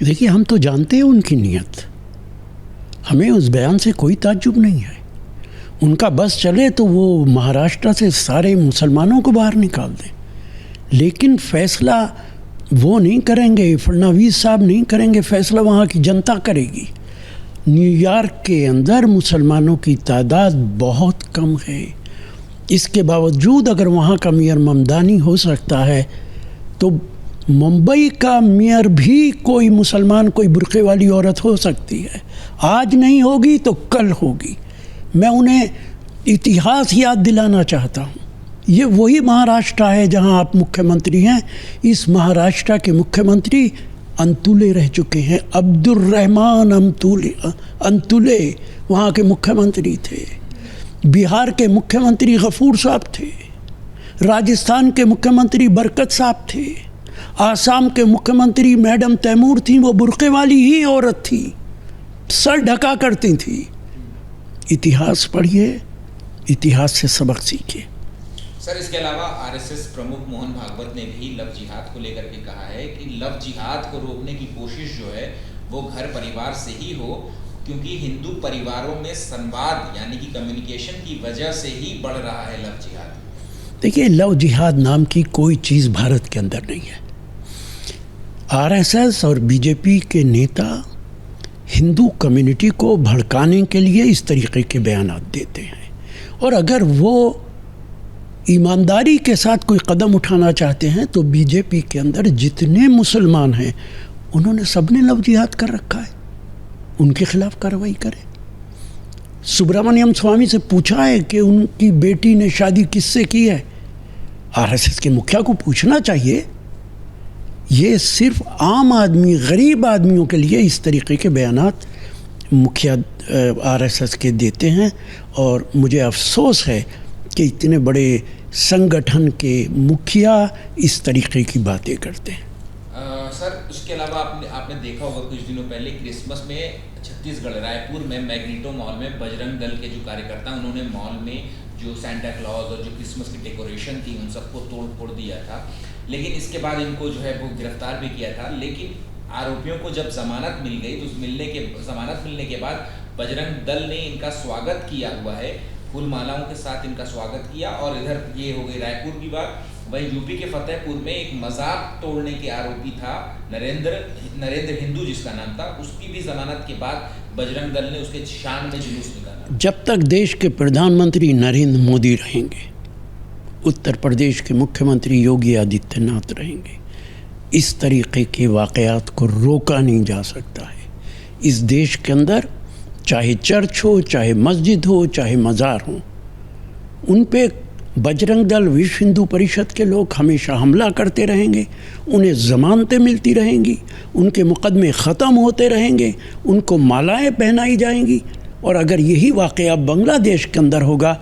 देखिए, हम तो जानते हैं उनकी नीयत, हमें उस बयान से कोई ताज्जुब नहीं है। उनका बस चले तो वो महाराष्ट्र से सारे मुसलमानों को बाहर निकाल दें, लेकिन फैसला वो नहीं करेंगे, फडणवीस साहब नहीं करेंगे, फैसला वहाँ की जनता करेगी। न्यूयॉर्क के अंदर मुसलमानों की तादाद बहुत कम है, इसके बावजूद अगर वहाँ का मेयर ममदानी हो सकता है तो मुंबई का मेयर भी कोई मुसलमान, कोई बुर्के वाली औरत हो सकती है। आज नहीं होगी तो कल होगी। मैं उन्हें इतिहास याद दिलाना चाहता हूँ। ये वही महाराष्ट्र है जहाँ आप मुख्यमंत्री हैं। इस महाराष्ट्र के मुख्यमंत्री अंतुले रह चुके हैं। अब्दुर्रहमान अंतुले वहाँ के मुख्यमंत्री थे। बिहार के मुख्यमंत्री गफूर साहब थे। राजस्थान के मुख्यमंत्री बरकत साहब थे। आसाम के मुख्यमंत्री मैडम तैमूर थी, वो बुर्के वाली ही औरत थी, सर ढका करती थी। इतिहास पढ़िए, इतिहास से सबक सीखिए। सर, इसके अलावा आरएसएस प्रमुख मोहन भागवत ने भी लव जिहाद को लेकर के कहा है कि लव जिहाद को रोकने की कोशिश जो है वो घर परिवार से ही हो, क्योंकि हिंदू परिवारों में संवाद यानी कि कम्युनिकेशन की वजह से ही बढ़ रहा है लव जिहाद। देखिए, लव जिहाद नाम की कोई चीज़ भारत के अंदर नहीं है। आरएसएस और बीजेपी के नेता हिंदू कम्युनिटी को भड़काने के लिए इस तरीके के बयानात देते हैं, और अगर वो ईमानदारी के साथ कोई कदम उठाना चाहते हैं तो बीजेपी के अंदर जितने मुसलमान हैं उन्होंने सबने लव जिहाद कर रखा है, उनके खिलाफ कार्रवाई करें। सुब्रमण्यम स्वामी से पूछा है कि उनकी बेटी ने शादी किससे की है, आरएसएस के मुखिया को पूछना चाहिए। ये सिर्फ आम आदमी, गरीब आदमियों के लिए इस तरीके के बयानात मुखिया आरएसएस के देते हैं, और मुझे अफसोस है कि इतने बड़े संगठन के मुखिया इस तरीके की बातें करते हैं। सर, उसके अलावा आपने देखा होगा कुछ दिनों पहले क्रिसमस में छत्तीसगढ़ रायपुर में मैग्नीटो मॉल में बजरंग दल के जो कार्यकर्ता, उन्होंने मॉल में जो सेंटा क्लॉज और जो क्रिसमस की डेकोरेशन थी उन सबको तोड़ फोड़ दिया था। लेकिन इसके बाद इनको जो है वो गिरफ्तार भी किया था। लेकिन आरोपियों को जब जमानत मिल गई तो जमानत मिलने के बाद बजरंग दल ने इनका स्वागत किया हुआ है, फूल मालाओं के साथ इनका स्वागत किया। और इधर ये हो गई रायपुर की बात। वहीं यूपी के फतेहपुर में एक मजाक तोड़ने के आरोपी था नरेंद्र हिंदू जिसका नाम था, उसकी भी जमानत के बाद बजरंग दल ने उसके शान में जुलूस निकाला। जब तक देश के प्रधानमंत्री नरेंद्र मोदी रहेंगे, उत्तर प्रदेश के मुख्यमंत्री योगी आदित्यनाथ रहेंगे, इस तरीके के वाक़यात को रोका नहीं जा सकता है। इस देश के अंदर चाहे चर्च हो, चाहे मस्जिद हो, चाहे मज़ार हो, उन पे बजरंग दल, विश्व हिंदू परिषद के लोग हमेशा हमला करते रहेंगे, उन्हें ज़मानतें मिलती रहेंगी, उनके मुकदमे ख़त्म होते रहेंगे, उनको मालाएं पहनाई जाएंगी। और अगर यही वाक़या बांग्लादेश के अंदर होगा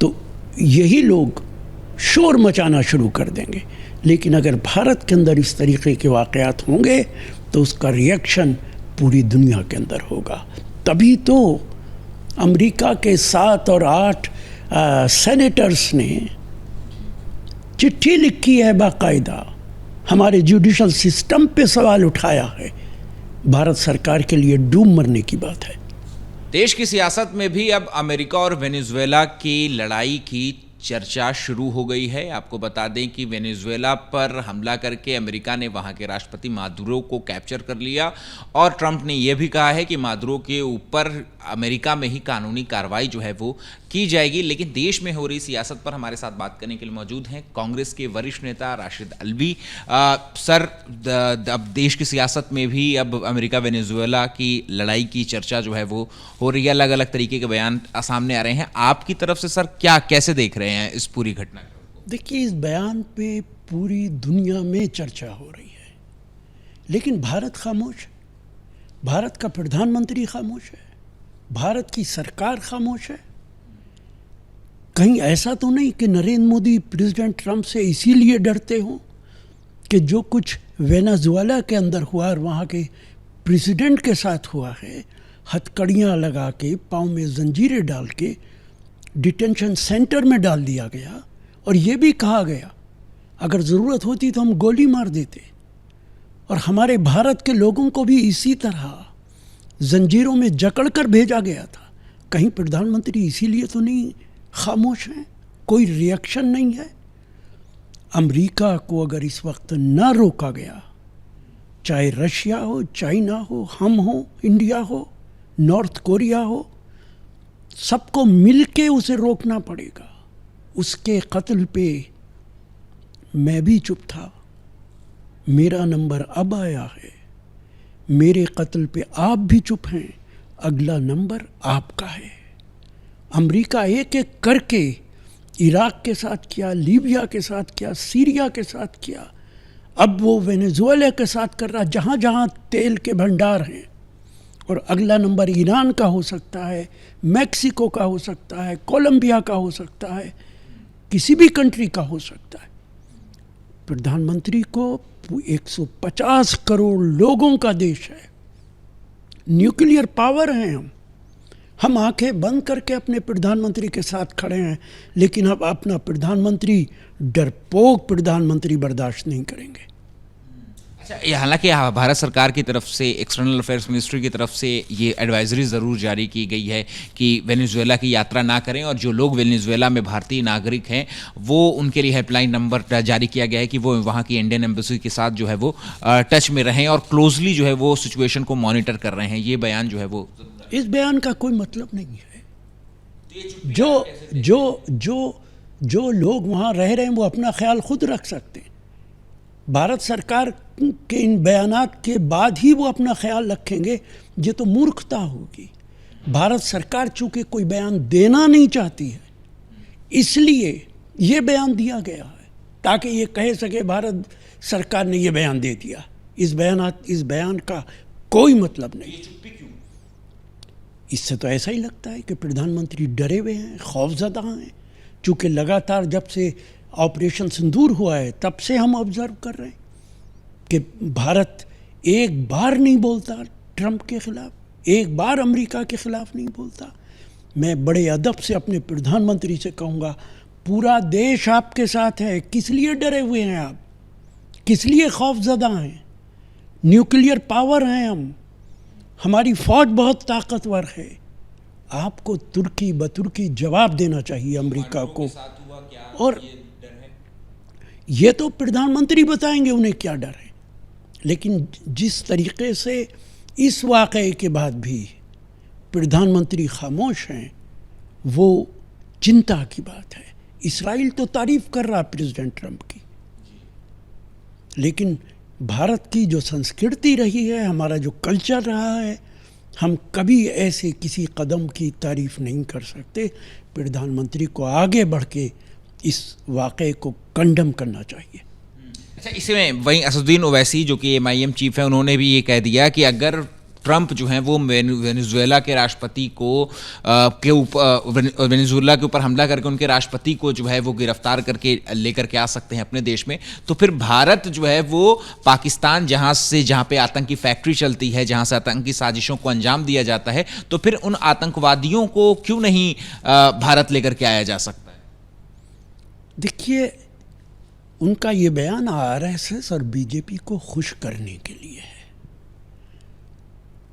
तो यही लोग शोर मचाना शुरू कर देंगे। लेकिन अगर भारत के अंदर इस तरीके के वाक़यात होंगे तो उसका रिएक्शन पूरी दुनिया के अंदर होगा। तभी तो अमेरिका के 7 और 8 सेनेटर्स ने चिट्ठी लिखी है, बाकायदा हमारे जुडिशल सिस्टम पे सवाल उठाया है। भारत सरकार के लिए डूब मरने की बात है। देश की सियासत में भी अब अमेरिका और वेनेजुएला की लड़ाई की चर्चा शुरू हो गई है। आपको बता दें कि वेनेजुएला पर हमला करके अमेरिका ने वहां के राष्ट्रपति मादुरो को कैप्चर कर लिया, और ट्रंप ने यह भी कहा है कि मादुरो के ऊपर अमेरिका में ही कानूनी कार्रवाई जो है वो की जाएगी। लेकिन देश में हो रही सियासत पर हमारे साथ बात करने के लिए मौजूद हैं कांग्रेस के वरिष्ठ नेता राशिद अल्वी। सर, अब देश की सियासत में भी अब अमेरिका वेनेजुएला की लड़ाई की चर्चा जो है वो हो रही है, अलग अलग तरीके के बयान सामने आ रहे हैं। आपकी तरफ से सर कैसे देख रहे हैं इस पूरी घटना को? देखिए, इस बयान पे पूरी दुनिया में चर्चा हो रही है, लेकिन भारत खामोश है। भारत का प्रधानमंत्री खामोश है, भारत की सरकार खामोश है। कहीं ऐसा तो नहीं कि नरेंद्र मोदी प्रेसिडेंट ट्रंप से इसीलिए डरते हों कि जो कुछ वेनेजुएला के अंदर हुआ और वहाँ के प्रेसिडेंट के साथ हुआ है, हथकड़ियाँ लगा के, पाँव में जंजीरें डाल के डिटेंशन सेंटर में डाल दिया गया, और ये भी कहा गया अगर ज़रूरत होती तो हम गोली मार देते। और हमारे भारत के लोगों को भी इसी तरह जंजीरों में जकड़ कर भेजा गया था। कहीं प्रधानमंत्री इसीलिए तो नहीं खामोश हैं, कोई रिएक्शन नहीं है। अमेरिका को अगर इस वक्त न रोका गया, चाहे रशिया हो, चाइना हो, हम हो, इंडिया हो, नॉर्थ कोरिया हो, सबको मिलके उसे रोकना पड़ेगा। उसके कत्ल पे मैं भी चुप था, मेरा नंबर अब आया है। मेरे कत्ल पे आप भी चुप हैं, अगला नंबर आपका है। अमेरिका एक एक करके इराक के साथ किया, लीबिया के साथ किया, सीरिया के साथ किया, अब वो वेनेजुएला के साथ कर रहा, जहाँ जहाँ तेल के भंडार हैं। और अगला नंबर ईरान का हो सकता है, मैक्सिको का हो सकता है, कोलंबिया का हो सकता है, किसी भी कंट्री का हो सकता है। प्रधानमंत्री को 150 करोड़ लोगों का देश है, न्यूक्लियर पावर हैं हम आंखें बंद करके अपने प्रधानमंत्री के साथ खड़े हैं, लेकिन अब अपना प्रधानमंत्री डरपोक प्रधानमंत्री बर्दाश्त नहीं करेंगे। अच्छा, ये हालांकि भारत सरकार की तरफ से, एक्सटर्नल अफेयर्स मिनिस्ट्री की तरफ से ये एडवाइजरी ज़रूर जारी की गई है कि वेनेजुएला की यात्रा ना करें, और जो लोग वेनेजुएला में भारतीय नागरिक हैं वो उनके लिए हेल्पलाइन नंबर जारी किया गया है कि वो वहाँ की इंडियन एम्बेसी के साथ जो है वो टच में रहें और क्लोजली जो है वो सिचुएशन को मॉनिटर कर रहे हैं। ये बयान जो है वो, इस बयान का कोई मतलब नहीं है। जो जो जो जो लोग वहाँ रह रहे हैं वो अपना ख्याल खुद रख सकते हैं। भारत सरकार के इन बयानात के बाद ही वो अपना ख्याल रखेंगे, ये तो मूर्खता होगी। भारत सरकार चूँकि कोई बयान देना नहीं चाहती है, इसलिए ये बयान दिया गया है ताकि ये कह सके भारत सरकार ने ये बयान दे दिया। इस बयान का कोई मतलब नहीं। इससे तो ऐसा ही लगता है कि प्रधानमंत्री डरे हुए हैं, खौफजदा हैं, चूँकि लगातार जब से ऑपरेशन सिंदूर हुआ है तब से हम ऑब्जर्व कर रहे हैं कि भारत एक बार नहीं बोलता ट्रंप के खिलाफ, एक बार अमेरिका के खिलाफ नहीं बोलता। मैं बड़े अदब से अपने प्रधानमंत्री से कहूँगा, पूरा देश आपके साथ है, किस लिए डरे हुए हैं आप, किस लिए खौफजदा हैं? न्यूक्लियर पावर हैं हम, हमारी फौज बहुत ताकतवर है। आपको तुर्की बतुर्की जवाब देना चाहिए अमेरिका को। और ये तो प्रधानमंत्री बताएंगे उन्हें क्या डर है, लेकिन जिस तरीके से इस वाक़ये के बाद भी प्रधानमंत्री खामोश हैं वो चिंता की बात है। इसराइल तो तारीफ़ कर रहा प्रेसिडेंट ट्रंप की, लेकिन भारत की जो संस्कृति रही है, हमारा जो कल्चर रहा है, हम कभी ऐसे किसी कदम की तारीफ़ नहीं कर सकते। प्रधानमंत्री को आगे बढ़ के इस वाक़ये को कंडम करना चाहिए। अच्छा, इसमें वहीं असदुद्दीन ओवैसी जो कि MIM चीफ है, उन्होंने भी ये कह दिया कि अगर ट्रंप जो हैं वो वेनेजुएला के राष्ट्रपति को वेनेजुएला के ऊपर हमला करके उनके राष्ट्रपति को जो है वो गिरफ्तार करके लेकर के आ सकते हैं अपने देश में, तो फिर भारत जो है वो पाकिस्तान जहाँ पे आतंकी फैक्ट्री चलती है, जहाँ से आतंकी साजिशों को अंजाम दिया जाता है, तो फिर उन आतंकवादियों को क्यों नहीं भारत लेकर के आया जा सकता है? देखिए, उनका ये बयान RSS और BJP को खुश करने के लिए है।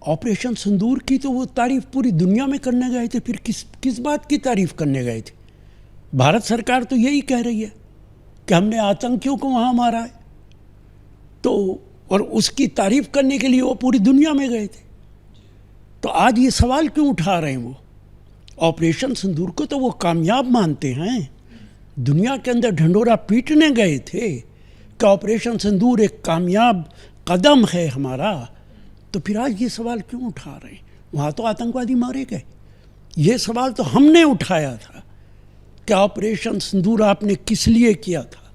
ऑपरेशन सिंदूर की तो वो तारीफ पूरी दुनिया में करने गए थे, फिर किस बात की तारीफ करने गए थे? भारत सरकार तो यही कह रही है कि हमने आतंकियों को वहाँ मारा है, तो और उसकी तारीफ करने के लिए वो पूरी दुनिया में गए थे। तो आज ये सवाल क्यों उठा रहे हैं वो? ऑपरेशन सिंदूर को तो वो कामयाब मानते हैं, दुनिया के अंदर ढंढोरा पीटने गए थे कि ऑपरेशन सिंदूर एक कामयाब कदम है हमारा, तो फिर आज ये सवाल क्यों उठा रहे हैं? वहाँ तो आतंकवादी मारे गए। ये सवाल तो हमने उठाया था कि ऑपरेशन सिंदूर आपने किस लिए किया था?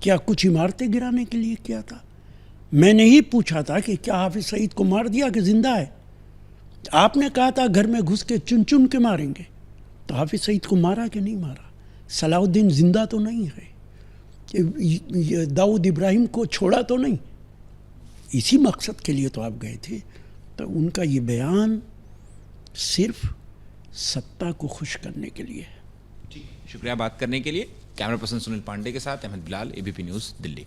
क्या कुछ इमारतें गिराने के लिए किया था? मैंने ही पूछा था कि क्या हाफिज सईद को मार दिया कि जिंदा है? आपने कहा था घर में घुस के चुन चुन के मारेंगे, तो हाफिज सईद को मारा कि नहीं मारा? सलाउद्दीन जिंदा तो नहीं है, दाऊद इब्राहिम को छोड़ा तो नहीं? इसी मकसद के लिए तो आप गए थे। तो उनका ये बयान सिर्फ सत्ता को खुश करने के लिए है। ठीक, शुक्रिया बात करने के लिए। कैमरा पर्सन सुनील पांडे के साथ अहमद बिलाल, ABP न्यूज़, दिल्ली।